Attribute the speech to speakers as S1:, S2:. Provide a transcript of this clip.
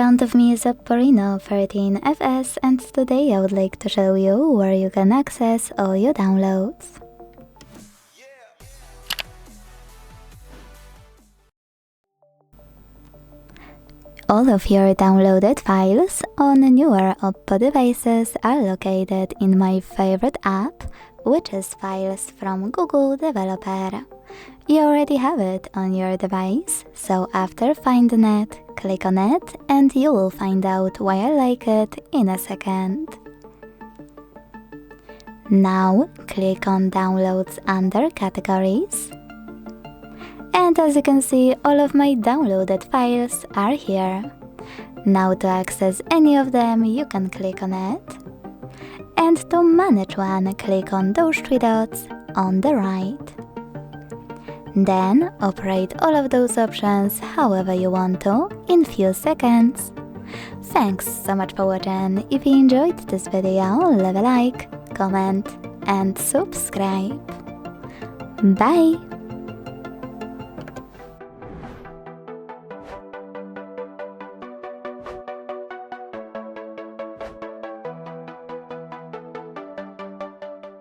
S1: front of me is OPPO Reno 13FS, and today I would like to show you where you can access all your downloads. All of your downloaded files on newer OPPO devices are located in my favorite app, which is Files from Google Developer. You already have it on your device, so after finding it, click on it and you will find out why I like it in a second. Now click on Downloads under Categories. And as you can see, all of my downloaded files are here. Now to access any of them, you can click on it. And to manage one, click on those three dots on the right. Then operate all of those options however you want to in few seconds. Thanks so much for watching. If you enjoyed this video, leave a like, comment and subscribe. Bye!